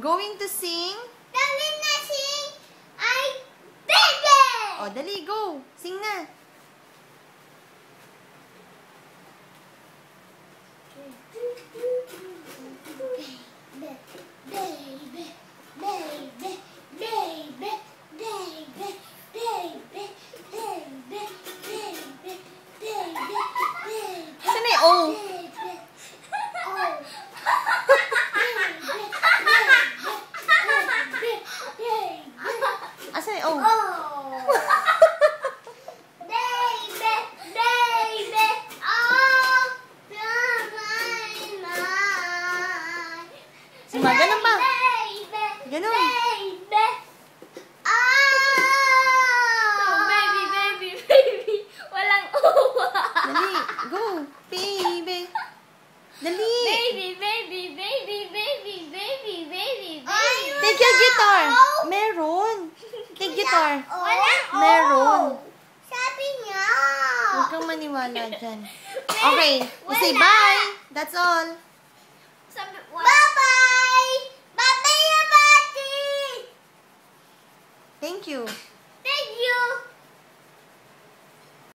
going to sing. Dali na sing. Ay, baby! O, dali, go. Sing na. Saan na yung O? Asan yung O? Sima, ganun ba? Ganun. Baby. Walang uwa. Dali, go. Baby. Dali. Baby. Take your guitar. Meron. Take guitar. Walang O. Meron. Sabi niya. Huwag kang maniwala dyan. Okay, we say bye. That's all. Bye-bye. Bye-bye, Abati. Thank you.